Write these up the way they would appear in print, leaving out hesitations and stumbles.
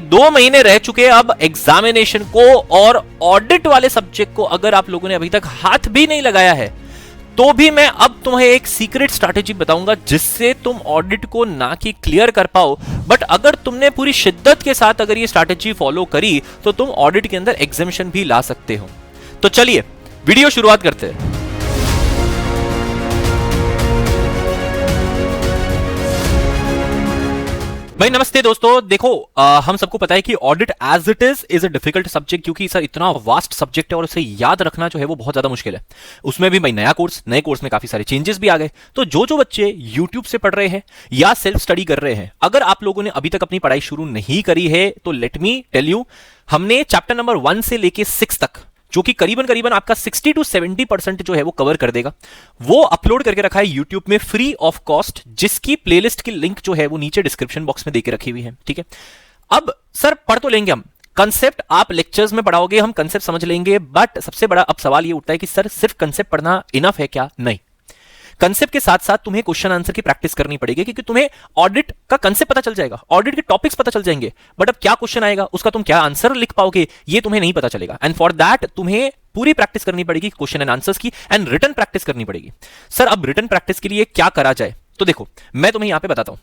2 महीने रह चुके अब एग्जामिनेशन को, और ऑडिट वाले सब्जेक्ट को अगर आप लोगों ने अभी तक हाथ भी नहीं लगाया है तो भी मैं अब तुम्हें एक सीक्रेट स्ट्रैटेजी बताऊंगा जिससे तुम ऑडिट को ना कि क्लियर कर पाओ, बट अगर तुमने पूरी शिद्दत के साथ अगर ये स्ट्रैटेजी फॉलो करी तो तुम ऑडिट के अंदर एग्जामिशन भी ला सकते हो। तो चलिए वीडियो शुरुआत करते हैं। भाई नमस्ते दोस्तों, देखो हम सबको पता है कि audit as it is a difficult subject, क्योंकि सर इतना वास्ट सब्जेक्ट है और उसे याद रखना जो है वो बहुत ज्यादा मुश्किल है। उसमें भी भाई नए कोर्स में काफी सारे चेंजेस भी आ गए। तो जो बच्चे YouTube से पढ़ रहे हैं या सेल्फ स्टडी कर रहे हैं, अगर आप लोगों ने अभी तक अपनी पढ़ाई शुरू नहीं करी है तो लेट मी टेल यू, हमने चैप्टर नंबर 1 से लेके 6 तक, जो कि करीबन आपका 60 to 70% जो है वो कवर कर देगा, वो अपलोड करके रखा है YouTube में फ्री ऑफ कॉस्ट, जिसकी प्लेलिस्ट की लिंक जो है वो नीचे डिस्क्रिप्शन बॉक्स में देके रखी हुई है। ठीक है, अब सर पढ़ तो लेंगे हम कंसेप्ट, आप लेक्चर्स में पढ़ाओगे, हम कंसेप्ट समझ लेंगे, बट सबसे बड़ा अब सवाल ये उठता है कि सर सिर्फ कंसेप्ट पढ़ना इनफ है क्या? नहीं, कंसेप्ट के साथ साथ तुम्हें क्वेश्चन आंसर की प्रैक्टिस करनी पड़ेगी, क्योंकि तुम्हें ऑडिट का कंसेप्ट पता चल जाएगा, ऑडिट के टॉपिक्स पता चल जाएंगे, बट अब क्या क्वेश्चन आएगा, उसका तुम क्या आंसर लिख पाओगे, ये तुम्हें नहीं पता चलेगा। एंड फॉर दैट तुम्हें पूरी प्रैक्टिस करनी पड़ेगी क्वेश्चन एंड आंसर्स की, एंड रिटन प्रैक्टिस करनी पड़ेगी। सर अब रिटन प्रैक्टिस के लिए क्या करा जाए? तो देखो मैं तुम्हें यहां पे बताता हूं,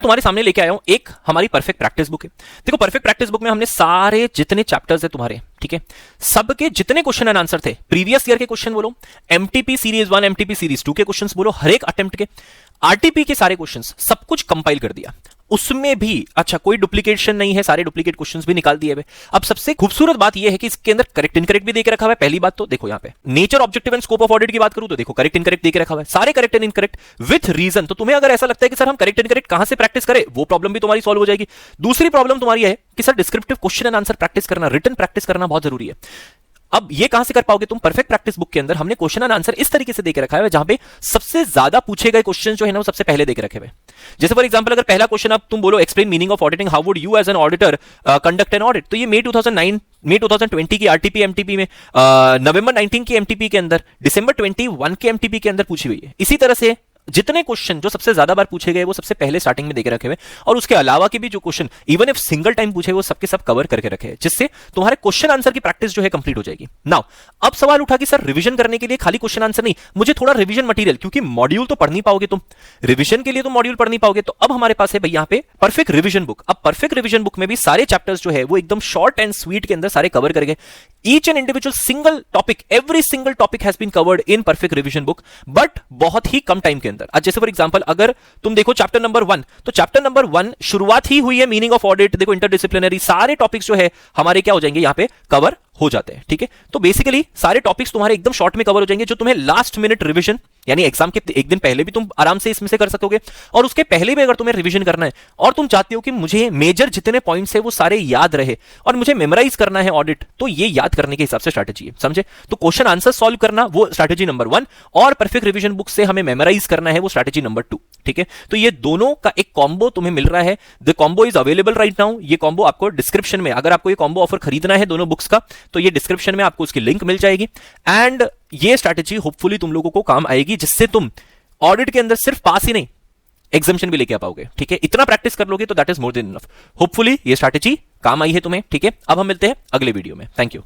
तुम्हारे सामने लेके आया हूं एक हमारी परफेक्ट प्रैक्टिस बुक है। देखो परफेक्ट प्रैक्टिस बुक में हमने सारे जितने चैप्टर्स है तुम्हारे, ठीक है, सबके जितने क्वेश्चन एंड आंसर थे, प्रीवियस ईयर के क्वेश्चन बोलो, एमटीपी सीरीज 1 एमटीपी सीरीज 2 के क्वेश्चंस बोलो, हर एक अटेम्प्ट के, आरटीपी के सारे क्वेश्चंस, सब कुछ कंपाइल कर दिया। उसमें भी अच्छा कोई डुप्लीकेशन नहीं है, सारे डुप्लीकेट क्वेश्चंस भी निकाल दिए हुए। अब सबसे खूबसूरत बात यह है कि इसके अंदर करेक्ट इनकरेक्ट भी देके रखा हुआ है। पहली बात तो देखो यहाँ पे nature, objective and scope of audit की बात करूं तो देखो करेक्ट इनकरेक्ट देके रखा हुआ है, सारे correct and incorrect with reason. तो तुम्हें अगर ऐसा लगता है कि सर हम करेक्ट इनकरेक्ट कहां से प्रैक्टिस करें, वो प्रॉब्लम भी तुम्हारी सॉल्व हो जाएगी। दूसरी प्रॉब्लम तुम्हारी है कि sir descriptive question and answer practice करना, रिटन प्रैक्टिस करना बहुत जरूरी है। अब ये कहां से कर पाओगे तुम? परफेक्ट प्रैक्टिस बुक के अंदर हमने क्वेश्चन एंड आंसर इस तरीके से देके रखा है जहां पे सबसे ज्यादा पूछे गए क्वेश्चन जो है ना वो सबसे पहले देके रखे हुए। जैसे फॉर एग्जांपल अगर पहला क्वेश्चन अब तुम बोलो explain meaning of auditing, how would you as an auditor conduct an audit, तो ये मई 2020 की आरटीपी एमटीपी में, नवंबर 19 की एमटीपी के अंदर, दिसंबर 21 के एमटीपी के अंदर पूछी हुई है। इसी तरह से जितने क्वेश्चन जो सबसे ज्यादा बार पूछे गए वो सबसे पहले स्टार्टिंग में देके रखे हुए, और उसके अलावा के भी जो question even if single time पूछे वो सबके सब कवर करके रखे हैं, जिससे तुम्हारे क्वेश्चन आंसर की प्रैक्टिस जो है कंप्लीट हो जाएगी। नाउ अब सवाल उठा कि सर रिवीजन करने के लिए खाली क्वेश्चन आंसर नहीं, मुझे थोड़ा रिवीजन मटेरियल, क्योंकि मॉड्यूल तो पढ़ नहीं पाओगे तुम, रिवीजन के लिए तो मॉड्यूल पढ़ नहीं पाओगे। तो अब हमारे पास है भाई यहाँ पे परफेक्ट रिवीजन बुक। अब परफेक्ट रिवीजन बुक में भी सारे चैप्टर्स जो है वो एकदम शॉर्ट एंड स्वीट के अंदर सारे कवर करके, each and individual single topic, every single topic has been covered in perfect revision book, but बहुत ही कम टाइम के अंदर। आज जैसे फॉर एग्जांपल अगर तुम देखो चैप्टर नंबर 1, तो चैप्टर नंबर 1 शुरुआत ही हुई है मीनिंग ऑफ ऑडिट, देखो इंटरडिसिप्लिनरी, सारे टॉपिक्स जो है हमारे क्या हो जाएंगे यहाँ पे कवर हो जाते हैं। ठीक है, तो बेसिकली सारे टॉपिक्स तुम्हारे एकदम शॉर्ट में कवर हो जाएंगे, जो तुम्हें लास्ट मिनट रिवीजन यानी एग्जाम के एक दिन पहले भी तुम आराम से इसमें से कर सकोगे, और उसके पहले भी अगर तुम्हें रिवीजन करना है और तुम चाहते हो कि मुझे मेजर जितने पॉइंट्स है वो सारे याद रहे और मुझे मेमोराइज करना है ऑडिट, तो ये याद करने के हिसाब से स्ट्रैटेजी है, समझे? तो क्वेश्चन आंसर सॉल्व करना वो स्ट्रैटेजी नंबर 1, और परफेक्ट रिवीजन बुक से हमें मेमोराइज करना है वो स्ट्रैटेजी नंबर 2। ठीक है, तो ये दोनों का एक कॉम्बो तुम्हें मिल रहा है। The combo is available right now. ये कॉम्बो आपको डिस्क्रिप्शन में, अगर आपको ये कॉम्बो ऑफर खरीदना है दोनों बुक्स का, तो ये डिस्क्रिप्शन में आपको उसकी लिंक मिल जाएगी। एंड ये स्ट्रैटेजी होपफुली तुम लोगों को काम आएगी, जिससे तुम ऑडिट के अंदर सिर्फ पास ही नहीं एग्जामिनेशन भी लेके आ पाओगे। ठीक है, इतना प्रैक्टिस कर लोगे तो that is more than enough. Hopefully ये स्ट्रैटेजी काम आई है तुम्हें। ठीक है, अब हम मिलते हैं अगले वीडियो में। Thank you.